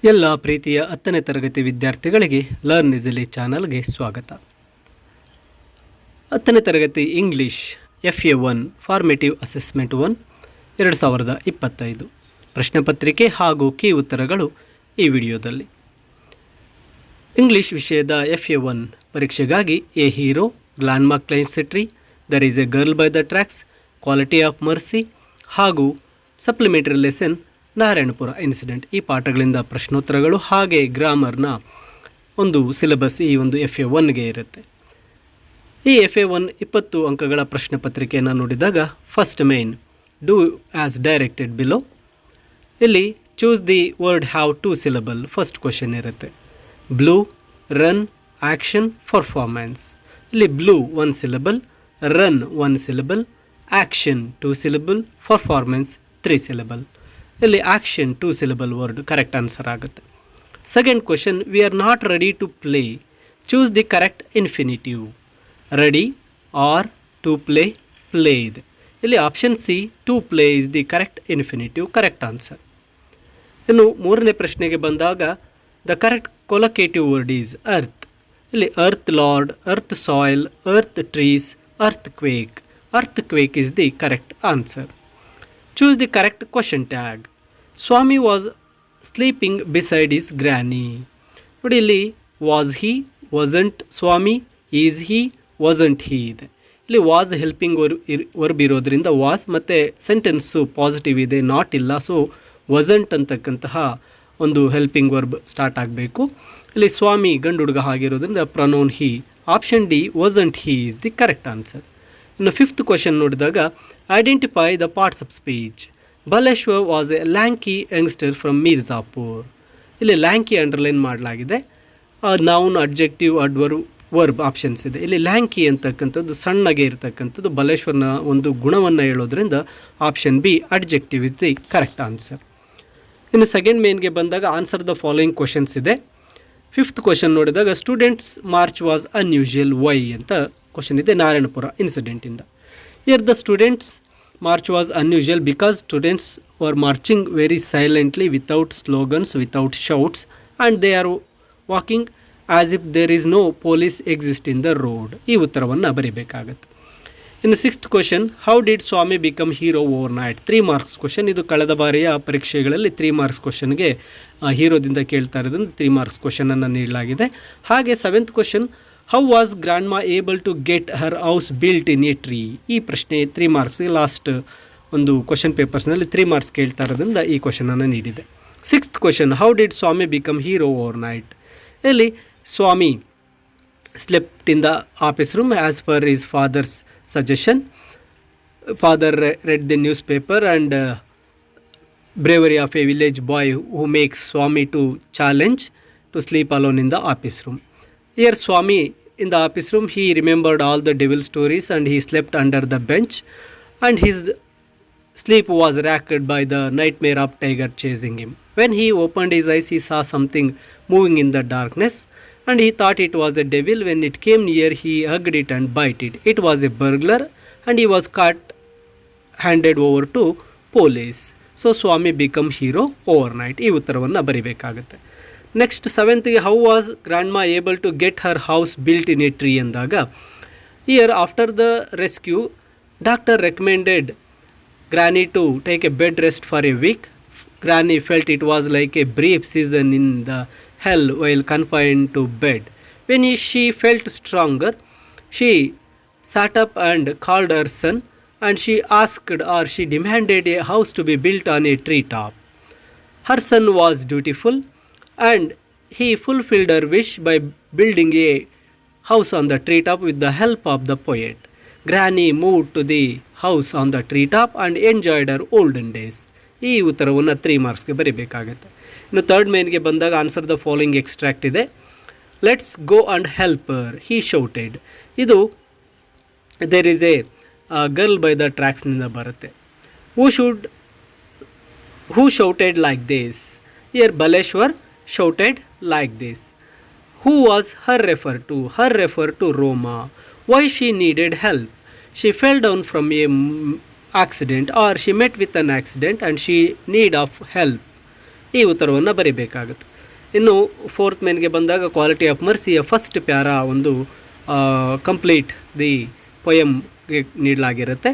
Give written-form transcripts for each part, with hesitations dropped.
ಎಲ್ಲ ಪ್ರೀತಿಯ 10ನೇ ತರಗತಿ ವಿದ್ಯಾರ್ಥಿಗಳಿಗೆ ಲರ್ನ್ ಈಸಿಲಿ ಚಾನಲ್ಗೆ ಸ್ವಾಗತ. 10ನೇ ತರಗತಿ ಇಂಗ್ಲಿಷ್ FA1 ಫಾರ್ಮೇಟಿವ್ ಅಸೆಸ್ಮೆಂಟ್ 1 2025 ಪ್ರಶ್ನೆ ಪತ್ರಿಕೆ ಹಾಗೂ ಕೀ ಉತ್ತರಗಳು ಈ ವಿಡಿಯೋದಲ್ಲಿ. ಇಂಗ್ಲಿಷ್ ವಿಷಯದ FA1 ಪರೀಕ್ಷೆಗಾಗಿ a hero, landmark climbs a tree, there is a girl by the tracks, quality of mercy ಹಾಗೂ ಸಪ್ಲಿಮೆಂಟರಿ ಲೆಸನ್ ನಾರಾಯಣಪುರ ಇನ್ಸಿಡೆಂಟ್ ಈ ಪಾಠಗಳಿಂದ ಪ್ರಶ್ನೋತ್ತರಗಳು ಹಾಗೆ ಗ್ರಾಮರ್ನ ಒಂದು ಸಿಲೆಬಸ್ ಈ ಒಂದು FA1ಗೆ ಇರುತ್ತೆ. ಈ FA1 20 ಅಂಕಗಳ ಪ್ರಶ್ನೆ ಪತ್ರಿಕೆಯನ್ನು ನೋಡಿದಾಗ first main do as directed below. ಇಲ್ಲಿ choose the word have 2 syllable first question ಇರುತ್ತೆ. Blue, run, action, performance. ಇಲ್ಲಿ blue 1 syllable, run 1 syllable, action 2 syllable, performance 3 syllable. ಇಲ್ಲಿ action 2 syllable word correct answer ಆಗುತ್ತೆ. Second question, we are not ready to play. Choose the correct infinitive. Ready are to play, play ಇದೆ. ಇಲ್ಲಿ option C to play is the correct infinitive, correct answer. ಇನ್ನು ಮೂರನೇ ಪ್ರಶ್ನೆಗೆ ಬಂದಾಗ the correct collocative word is earth. ಇಲ್ಲಿ earth lord, earth soil, earth trees, earthquake. Earthquake is the correct answer. Choose the correct question tag. Swami was sleeping beside his granny. ನೋಡಿ ಇಲ್ಲಿ was he, wasn't Swami, is he, wasn't he ಇದೆ. ಇಲ್ಲಿ was helping verb ಇರೋದ್ರಿಂದ was ಮತ್ತು sentence positive ಇದೆ, not ಇಲ್ಲ. So wasn't ಅಂತಕ್ಕಂತಹ ಒಂದು ಹೆಲ್ಪಿಂಗ್ ವರ್ಬ್ ಸ್ಟಾರ್ಟ್ ಆಗಬೇಕು. ಇಲ್ಲಿ ಸ್ವಾಮಿ ಗಂಡು ಹುಡುಗ ಆಗಿರೋದ್ರಿಂದ pronoun he. Option D wasn't he is the correct answer. ಇನ್ನು ಫಿಫ್ತ್ ಕ್ವಶನ್ ನೋಡಿದಾಗ identify the parts of speech. Baleshwar was a lanky youngster from Mirzapur. ಇಲ್ಲಿ ಲ್ಯಾಂಕಿ ಅಂಡರ್ಲೈನ್ ಮಾಡಲಾಗಿದೆ. ನೌನ್, ಅಡ್ಜೆಕ್ಟಿವ್, ವರ್ಬ್ ಆಪ್ಷನ್ಸ್ ಇದೆ. ಇಲ್ಲಿ ಲ್ಯಾಂಕಿ ಅಂತಕ್ಕಂಥದ್ದು ಸಣ್ಣಗೆ ಇರತಕ್ಕಂಥದ್ದು ಬಲೇಶ್ವರ್ನ ಒಂದು ಗುಣವನ್ನು ಹೇಳೋದ್ರಿಂದ option B adjective is the correct answer. ಇನ್ನು ಸೆಕೆಂಡ್ ಮೇನ್ಗೆ ಬಂದಾಗ ಆನ್ಸರ್ ದ ಫಾಲೋಯಿಂಗ್ ಕ್ವಶನ್ಸ್ ಇದೆ. ಫಿಫ್ತ್ ಕ್ವಶನ್ ನೋಡಿದಾಗ students march was unusual why ಅಂತ ಕ್ವಶನ್ ಇದೆ ನಾರಾಯಣಪುರ ಇನ್ಸಿಡೆಂಟಿಂದ. Here the students march was unusual because students were marching very silently without slogans, without shouts, and they are walking as if there is no police exist in the road. ಈ ಉತ್ತರವನ್ನು ಬರೀಬೇಕಾಗತ್ತೆ. ಇನ್ನು sixth question, how did Swami become hero overnight. 3 marks question. ಇದು ಕಳೆದ ಬಾರಿಯ ಪರೀಕ್ಷೆಗಳಲ್ಲಿ 3 marks ಕ್ವಶನ್ಗೆ ಹೀರೋದಿಂದ ಕೇಳ್ತಾ ಇರೋದ್ರಿಂದ 3 ಮಾರ್ಕ್ಸ್ ಕ್ವಶನನ್ನು ನೀಡಲಾಗಿದೆ. ಹಾಗೆ seventh question, how was grandma able to get her house built in a tree. ಈ ಪ್ರಶ್ನೆ 3 ಮಾರ್ಕ್ಸ್ಗೆ ಲಾಸ್ಟ್ ಒಂದು ಕ್ವಶನ್ ಪೇಪರ್ಸ್ನಲ್ಲಿ 3 ಮಾರ್ಕ್ಸ್ ಕೇಳ್ತಾ ಇರೋದ್ರಿಂದ ಈ ಕ್ವಶನನ್ನು ನೀಡಿದೆ. Sixth question, how did Swami become hero overnight. ಇಲ್ಲಿ Swami slept in the office room as per his father's suggestion. Father read the newspaper and bravery of a village boy who makes Swami to challenge to sleep alone in the office room. Here Swami in the office room, he remembered all the devil stories and he slept under the bench, and his sleep was racked by the nightmare of tiger chasing him. When he opened his eyes, he saw something moving in the darkness and he thought it was a devil. When it came near, he hugged it and bit it. It was a burglar and he was caught, handed over to police. So Swami become hero overnight. ಈ ಉತ್ತರವನ್ನು ಬರೀಬೇಕಾಗುತ್ತೆ. Next ಸೆವೆಂತ್ಗೆ, how was grandma able to get her house built in a tree ಅಂದಾಗ, here after the rescue doctor recommended granny to take a bed rest for a week. Granny felt it was like a brief season in the hell while confined to bed. When she felt stronger, she sat up and called her son, and she asked or she demanded a house to be built on a treetop. Her son was dutiful and he fulfilled her wish by building a house on the treetop with the help of the poet. Granny moved to the house on the treetop and enjoyed her olden days. ಈ ಉತ್ತರವನ್ನು 3 ಮಾರ್ಕ್ಸ್ಗೆ ಬರೀಬೇಕಾಗತ್ತೆ. ಇನ್ನು third ಮೇನ್ಗೆ ಬಂದಾಗ answer the following extract ಇದೆ. Let's go and help her, he shouted. ಇದು there is a girl by the ಟ್ರ್ಯಾಕ್ಸ್ನಿಂದ ಬರುತ್ತೆ. Who shouted like this. Here Baleshwar shouted like this. Who was her refer to. Her refer to Roma. Why she needed help. She fell down from a accident or she met with an accident and she need of help. ಈ ಉತ್ತರವನ್ನು ಬರೀಬೇಕಾಗುತ್ತೆ. ಇನ್ನು fourth ಮೇನ್ಗೆ ಬಂದಾಗ quality of ಮರ್ಸಿಯ first para ಒಂದು complete the ಪೊಯಮ್ಗೆ ನೀಡಲಾಗಿರುತ್ತೆ.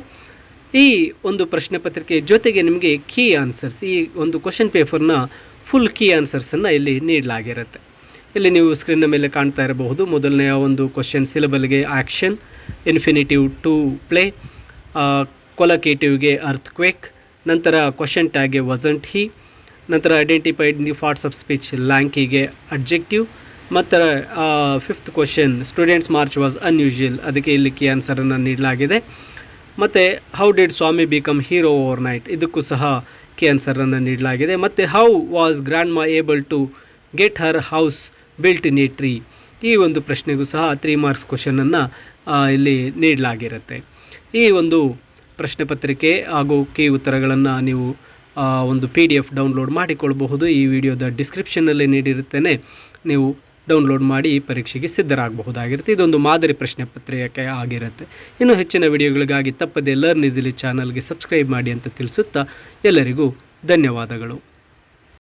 ಈ ಒಂದು ಪ್ರಶ್ನೆ ಪತ್ರಿಕೆ ಜೊತೆಗೆ ನಿಮಗೆ ಕೀ ಆನ್ಸರ್ಸ್, ಈ ಒಂದು ಕ್ವಶನ್ ಪೇಪರ್ನ ಫುಲ್ ಕೀ ಆನ್ಸರ್ಸನ್ನು ಇಲ್ಲಿ ನೀಡಲಾಗಿರುತ್ತೆ. ಇಲ್ಲಿ ನೀವು ಸ್ಕ್ರೀನ್ನ ಮೇಲೆ ಕಾಣ್ತಾ ಇರಬಹುದು. ಮೊದಲನೆಯ ಒಂದು ಕ್ವಶನ್ ಸಿಲಬಲ್ಗೆ ಆ್ಯಕ್ಷನ್, ಇನ್ಫಿನಿಟಿವ್ ಟು ಪ್ಲೇ, ಕೊಲಕೇಟಿವ್ಗೆ ಅರ್ಥಕ್ವೇಕ್, ನಂತರ ಕ್ವಶನ್ ಟ್ಯಾಗ್ಗೆ ವಸಂಟ್ ಹಿ, ನಂತರ identified the parts of speech ಲ್ಯಾಂಕಿಗೆ ಅಡ್ಜೆಕ್ಟಿವ್, ಮತ್ತು fifth question students march was unusual, ಅದಕ್ಕೆ ಇಲ್ಲಿ ಕೀ ಆನ್ಸರನ್ನು ನೀಡಲಾಗಿದೆ. ಮತ್ತು how did Swami become hero overnight, ಇದಕ್ಕೂ ಸಹ ಕೀ ಆನ್ಸರನ್ನು ನೀಡಲಾಗಿದೆ. ಮತ್ತು how was grandma able to get her house built in a tree, ಈ ಒಂದು ಪ್ರಶ್ನೆಗೂ ಸಹ 3 ಮಾರ್ಕ್ಸ್ ಕ್ವಶನನ್ನು ಇಲ್ಲಿ ನೀಡಲಾಗಿರುತ್ತೆ. ಈ ಒಂದು ಪ್ರಶ್ನೆ ಪತ್ರಿಕೆ ಹಾಗೂ ಕೀ ಉತ್ತರಗಳನ್ನು ನೀವು ಒಂದು PDF ಡೌನ್ಲೋಡ್ ಮಾಡಿಕೊಳ್ಳಬಹುದು. ಈ ವಿಡಿಯೋದ ಡಿಸ್ಕ್ರಿಪ್ಷನ್ನಲ್ಲಿ ನೀಡಿರುತ್ತೇನೆ, ನೀವು ಡೌನ್ಲೋಡ್ ಮಾಡಿ ಈ ಪರೀಕ್ಷೆಗೆ ಸಿದ್ಧರಾಗಬಹುದಾಗಿರುತ್ತೆ. ಇದೊಂದು ಮಾದರಿ ಪ್ರಶ್ನೆ ಪತ್ರಿಕೆ ಆಗಿರುತ್ತೆ. ಇನ್ನು ಹೆಚ್ಚಿನ ವಿಡಿಯೋಗಳಿಗಾಗಿ ತಪ್ಪದೆ ಲರ್ನ್ ಈಸಿಲಿ ಚಾನಲ್ಗೆ ಸಬ್ಸ್ಕ್ರೈಬ್ ಮಾಡಿ ಅಂತ ತಿಳಿಸುತ್ತಾ ಎಲ್ಲರಿಗೂ ಧನ್ಯವಾದಗಳು.